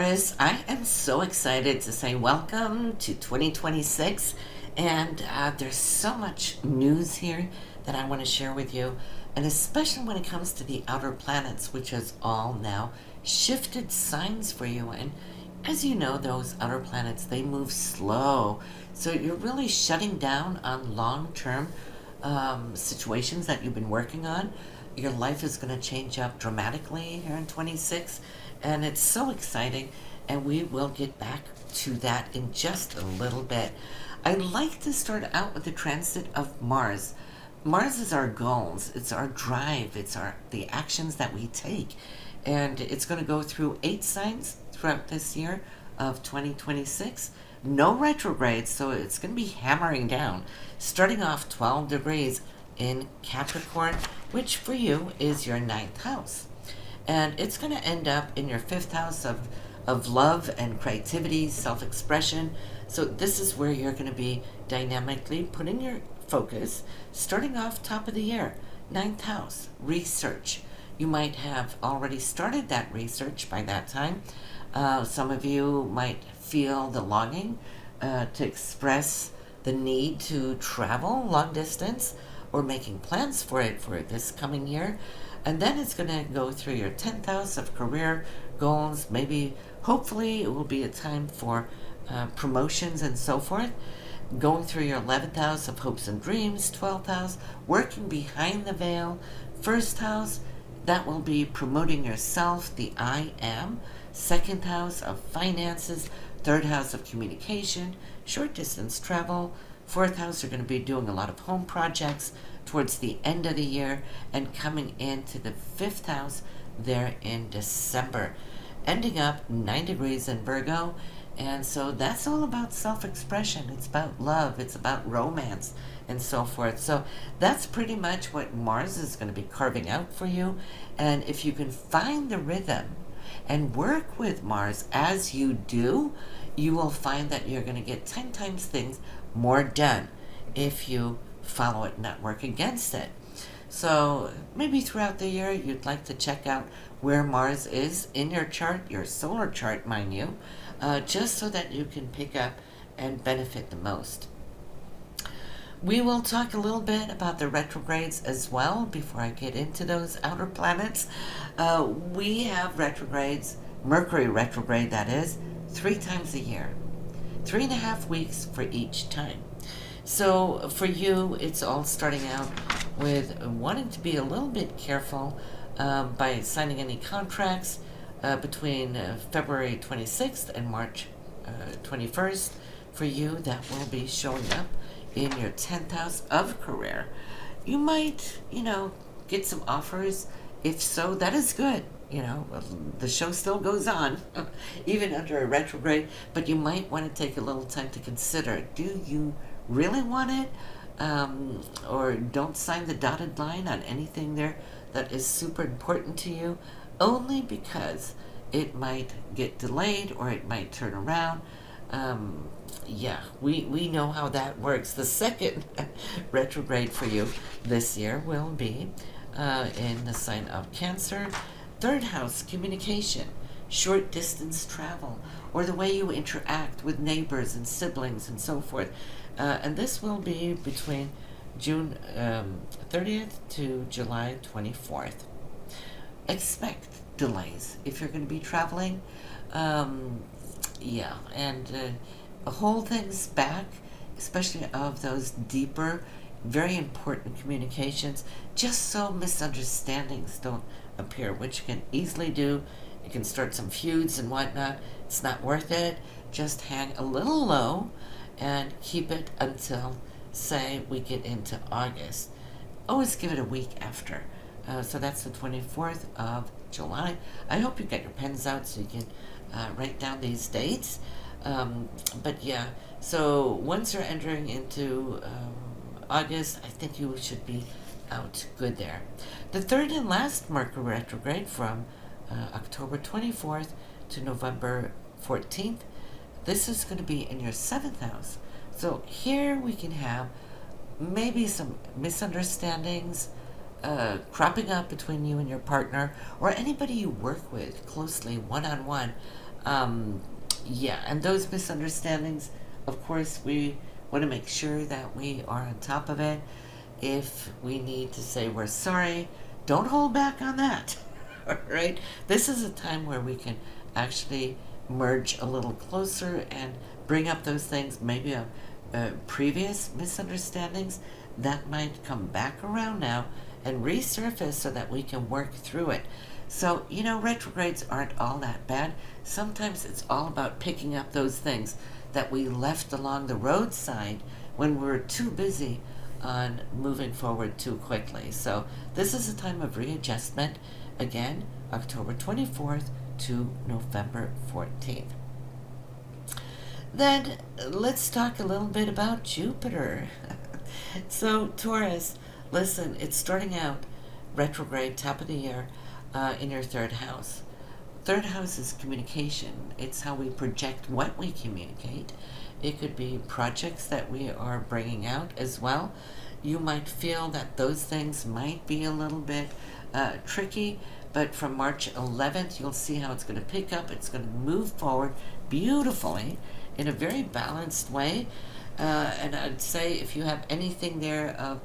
Taurus, I am so excited to say welcome to 2026, and there's so much news here that I want to share with you, and especially when it comes to the outer planets, which has all now shifted signs for you. And as you know, those outer planets, they move slow, so you're really shutting down on long-term situations that you've been working on. Your life is going to change up dramatically here in 26, and it's so exciting, and we will get back to that in just a little bit. I'd like to start out with the transit of Mars. Mars is our goals, it's our drive, it's the actions that we take, and it's going to go through 8 signs throughout this year of 2026. No retrograde, so it's going to be hammering down, starting off 12 degrees in Capricorn, which for you is your 9th house. And it's going to end up in your 5th house of love and creativity, self-expression. So this is where you're going to be dynamically putting your focus, starting off top of the year. 9th house, research. You might have already started that research by that time. Some of you might feel the longing to express the need to travel long distance, or making plans for it for this coming year. And then it's going to go through your 10th house of career goals. Maybe, hopefully, it will be a time for promotions and so forth. Going through your 11th house of hopes and dreams, 12th house, working behind the veil, 1st house, that will be promoting yourself, the I am. 2nd house of finances, 3rd house of communication, short distance travel. 4th house, you're going to be doing a lot of home projects towards the end of the year, and coming into the 5th house there in December, ending up 9 degrees in Virgo. And so that's all about self-expression. It's about love, it's about romance, and so forth. So that's pretty much what Mars is going to be carving out for you. And if you can find the rhythm and work with Mars as you do, you will find that you're going to get 10 times things more done if you follow it, not work against it. So maybe throughout the year you'd like to check out where Mars is in your chart, your solar chart, mind you, just so that you can pick up and benefit the most. We will talk a little bit about the retrogrades as well before I get into those outer planets. We have retrogrades, Mercury retrograde that is, 3 times a year. 3.5 weeks for each time. So for you, it's all starting out with wanting to be a little bit careful by signing any contracts between February 26th and March 21st. For you, that will be showing up in your 10th house of career. You might, get some offers. If so, that is good. The show still goes on, even under a retrograde, but you might want to take a little time to consider, do you really want it? Or don't sign the dotted line on anything there that is super important to you, only because it might get delayed or it might turn around. We know how that works. The second retrograde for you this year will be in the sign of Cancer. 3rd house, communication, short distance travel, or the way you interact with neighbors and siblings and so forth. And this will be between June 30th to July 24th. Expect delays if you're going to be traveling. And hold things back, especially of those deeper, very important communications, just so misunderstandings don't appear, which you can easily do. You can start some feuds and whatnot. It's not worth it. Just hang a little low and keep it until, say, we get into August. Always give it a week after. So that's the 24th of July. I hope you get your pens out so you can write down these dates. So once you're entering into August, I think you should be out good there. The 3rd and last Mercury retrograde from October 24th to November 14th, this is going to be in your 7th house. So here we can have maybe some misunderstandings cropping up between you and your partner, or anybody you work with closely one-on-one. Um, yeah, and those misunderstandings, of course, we want to make sure that we are on top of it. If we need to say we're sorry, don't hold back on that. All right? This is a time where we can actually merge a little closer and bring up those things, maybe previous misunderstandings that might come back around now and resurface so that we can work through it. So, retrogrades aren't all that bad. Sometimes it's all about picking up those things that we left along the roadside when we were too busy on moving forward too quickly. So, this is a time of readjustment. Again, October 24th to November 14th. Then let's talk a little bit about Jupiter. So, Taurus, listen, it's starting out retrograde, top of the year, in your third house. Third house is communication. It's how we project what we communicate. It could be projects that we are bringing out as well. You might feel that those things might be a little bit tricky, but from March 11th, you'll see how it's going to pick up. It's going to move forward beautifully in a very balanced way. And I'd say if you have anything there of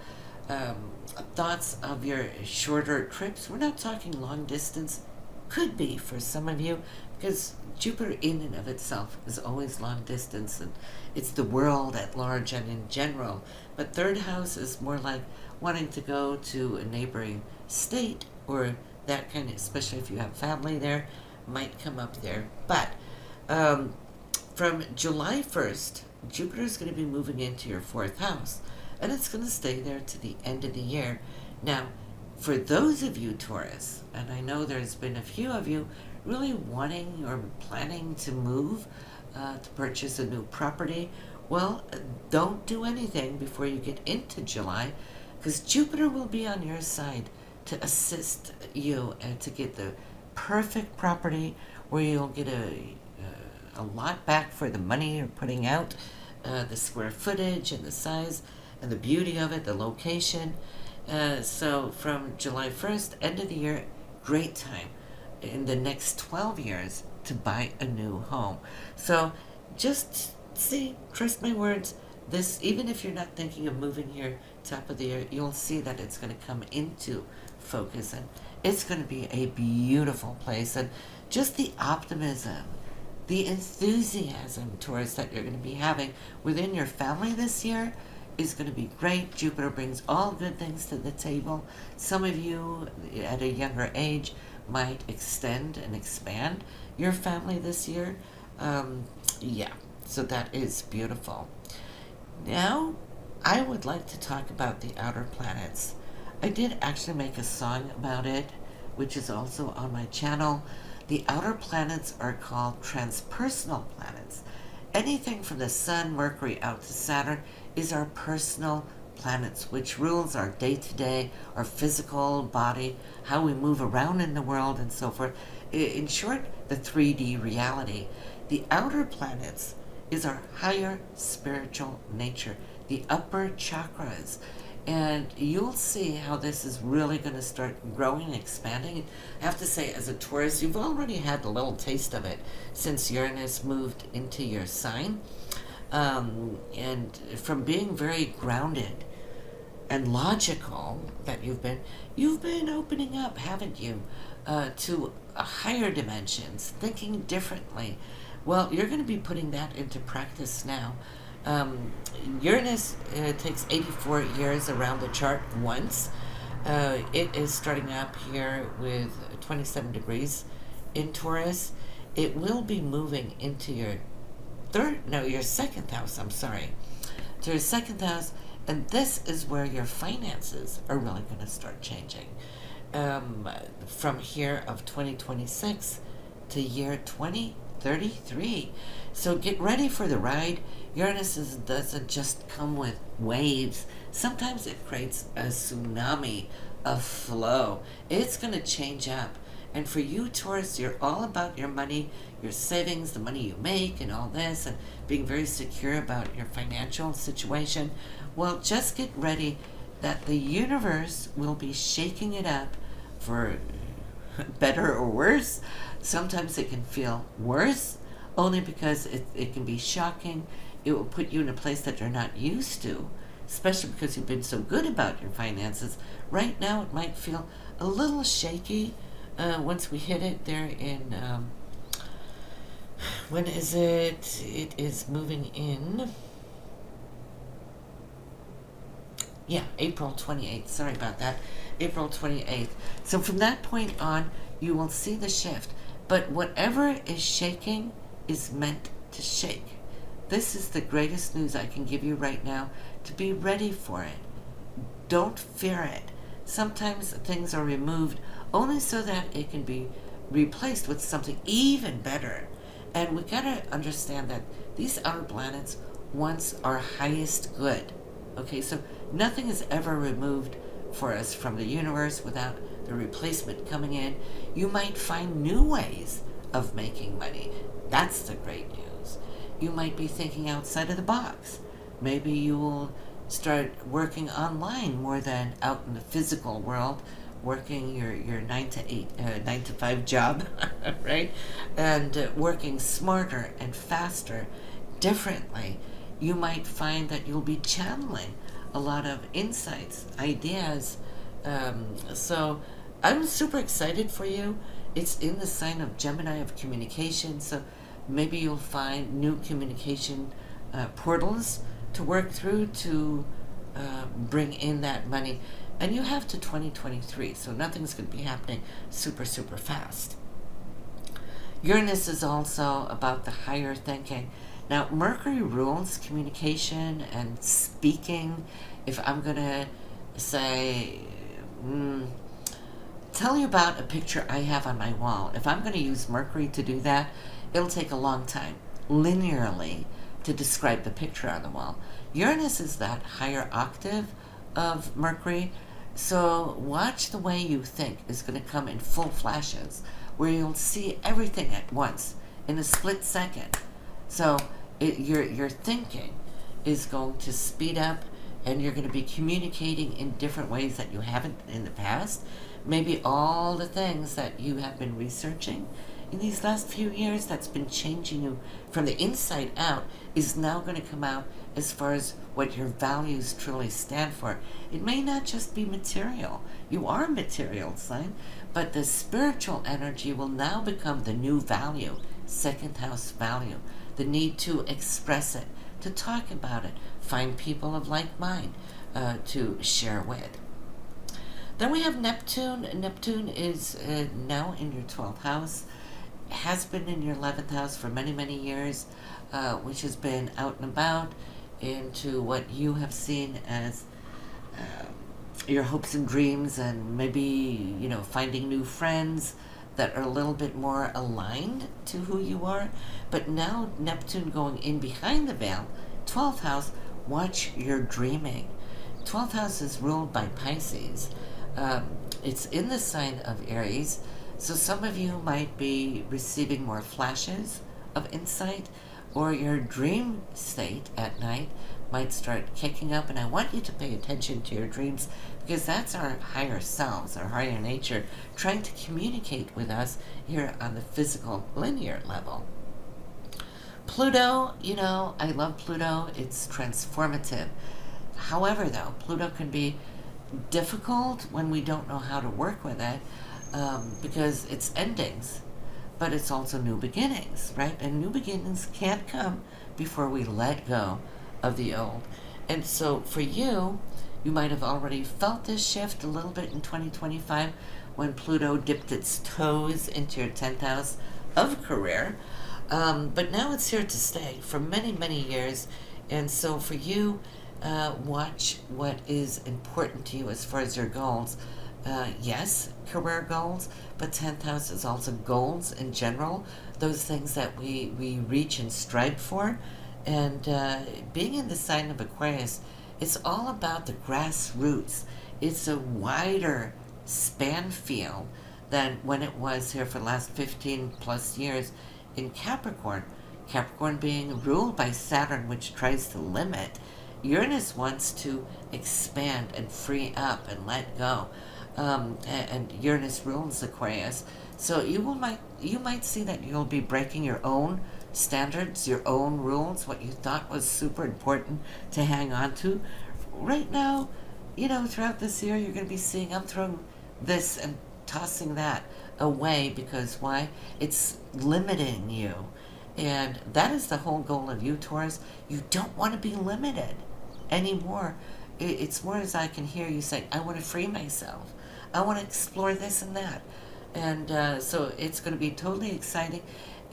thoughts of your shorter trips, we're not talking long distance, could be for some of you, because Jupiter in and of itself is always long distance, and it's the world at large and in general. But third house is more like wanting to go to a neighboring state, or that kind of, especially if you have family there, might come up there. But from July 1st, Jupiter is going to be moving into your fourth house, and it's going to stay there to the end of the year. Now, for those of you, Taurus, and I know there's been a few of you really wanting or planning to move, to purchase a new property, well, don't do anything before you get into July, because Jupiter will be on your side to assist you and to get the perfect property where you'll get a lot back for the money you're putting out, the square footage and the size and the beauty of it, the location. So from July 1st, end of the year, great time in the next 12 years to buy a new home. So just see, trust my words, this, even if you're not thinking of moving here top of the year, you'll see that it's going to come into focus, and it's going to be a beautiful place. And just the optimism, the enthusiasm towards that you're going to be having within your family this year is going to be great. Jupiter brings all good things to the table. Some of you at a younger age might extend and expand your family this year. Yeah, so that is beautiful. Now, I would like to talk about the outer planets. I did actually make a song about it, which is also on my channel. The outer planets are called transpersonal planets. Anything from the Sun, Mercury, out to Saturn is our personal planets, which rules our day-to-day, our physical body, how we move around in the world, and so forth. In short, the 3D reality. The outer planets is our higher spiritual nature, the upper chakras. And you'll see how this is really going to start growing and expanding. I have to say, as a Taurus, you've already had a little taste of it since Uranus moved into your sign. And from being very grounded and logical that you've been opening up, haven't you, to higher dimensions, thinking differently. Well, you're going to be putting that into practice now. Uranus takes 84 years around the chart once. It is starting up here with 27 degrees in Taurus. It will be moving into your second house, to your second house, and this is where your finances are really going to start changing. From here of 2026 to year 2033. So get ready for the ride. Uranus doesn't just come with waves. Sometimes it creates a tsunami of flow. It's going to change up. And for you, Taurus, you're all about your money, your savings, the money you make, and all this, and being very secure about your financial situation. Well, just get ready that the universe will be shaking it up for better or worse. Sometimes it can feel worse, only because it can be shocking. It will put you in a place that you're not used to, especially because you've been so good about your finances. Right now, it might feel a little shaky once we hit it there in, when is it? It is moving in, yeah, April 28th. Sorry about that. April 28th. So from that point on, you will see the shift. But whatever is shaking is meant to shake. This is the greatest news I can give you right now, to be ready for it. Don't fear it. Sometimes things are removed only so that it can be replaced with something even better. And we gotta understand that these outer planets want our highest good. Okay, so nothing is ever removed for us from the universe without the replacement coming in. You might find new ways of making money. That's the great news. You might be thinking outside of the box. Maybe you will start working online more than out in the physical world, working your 9 to 5 job, right? And working smarter and faster, differently. You might find that you'll be channeling a lot of insights, ideas. So I'm super excited for you. It's in the sign of Gemini of communication, so maybe you'll find new communication portals to work through to bring in that money. And you have to 2023, so nothing's going to be happening super, super fast. Uranus is also about the higher thinking. Now, Mercury rules communication and speaking. If I'm going to say, tell you about a picture I have on my wall, if I'm going to use Mercury to do that, it'll take a long time, linearly, to describe the picture on the wall. Uranus is that higher octave of Mercury, so watch the way you think is going to come in full flashes, where you'll see everything at once in a split second. So your thinking is going to speed up, and you're going to be communicating in different ways that you haven't in the past. Maybe all the things that you have been researching in these last few years that's been changing you from the inside out is now going to come out as far as what your values truly stand for. It may not just be material. You are a material sign, but the spiritual energy will now become the new value, second house value. The need to express it, to talk about it, find people of like mind to share with. Then we have Neptune. Neptune is now in your 12th house, has been in your 11th house for many, many years, which has been out and about into what you have seen as your hopes and dreams, and maybe, finding new friends that are a little bit more aligned to who you are. But now Neptune going in behind the veil, 12th house, watch your dreaming. 12th house is ruled by Pisces. It's in the sign of Aries, so some of you might be receiving more flashes of insight, or your dream state at night might start kicking up. And I want you to pay attention to your dreams, because that's our higher selves, our higher nature, trying to communicate with us here on the physical linear level. Pluto, I love Pluto. It's transformative. However, though, Pluto can be difficult when we don't know how to work with it, because it's endings, but it's also new beginnings, right? And new beginnings can't come before we let go of the old. And so for you, you might have already felt this shift a little bit in 2025 when Pluto dipped its toes into your 10th house of career. But now it's here to stay for many, many years. And so for you, watch what is important to you as far as your goals. Yes, career goals, but 10th house is also goals in general, those things that we reach and strive for. And being in the sign of Aquarius, it's all about the grassroots. It's a wider span field than when it was here for the last 15 plus years in Capricorn. Capricorn being ruled by Saturn, which tries to limit. Uranus wants to expand and free up and let go. and Uranus rules Aquarius. So you might see that you'll be breaking your own standards, your own rules, what you thought was super important to hang on to. Right now, throughout this year, you're going to be seeing I'm throwing this and tossing that away because why? It's limiting you. And that is the whole goal of you, Taurus. You don't want to be limited anymore. It's more as I can hear you say, I want to free myself. I want to explore this and that. And so it's going to be totally exciting.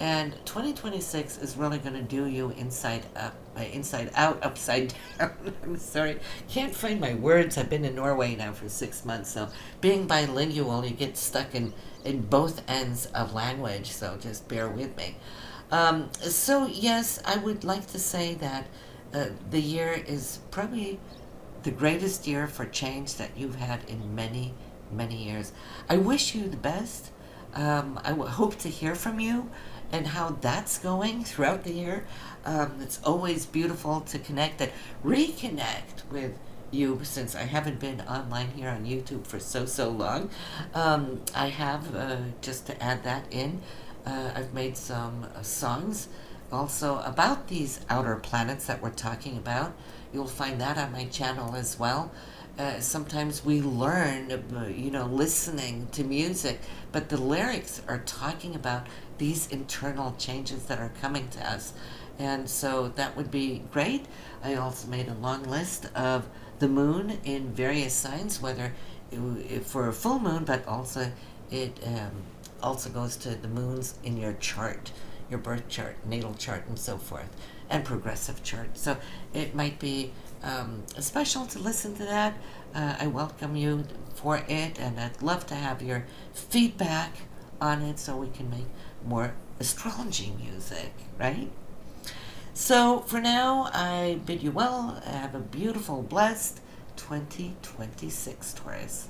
And 2026 is really going to do you inside up, inside out, upside down. I'm sorry, can't find my words. I've been in Norway now for 6 months, so being bilingual, you get stuck in both ends of language. So just bear with me. So yes, I would like to say that the year is probably the greatest year for change that you've had in many, many years. I wish you the best. I hope to hear from you and how that's going throughout the year. It's always beautiful to connect and reconnect with you since I haven't been online here on YouTube for so long. I have, just to add that in, I've made some songs also about these outer planets that we're talking about. You'll find that on my channel as well. Sometimes we learn, listening to music, but the lyrics are talking about these internal changes that are coming to us. And so that would be great. I also made a long list of the moon in various signs, whether for a full moon, but also it also goes to the moons in your chart, your birth chart, natal chart, and so forth, and progressive chart. So it might be special to listen to that. I welcome you for it, and I'd love to have your feedback on it so we can make more astrology music, right? So for now, I bid you well. Have a beautiful, blessed 2026, Taurus.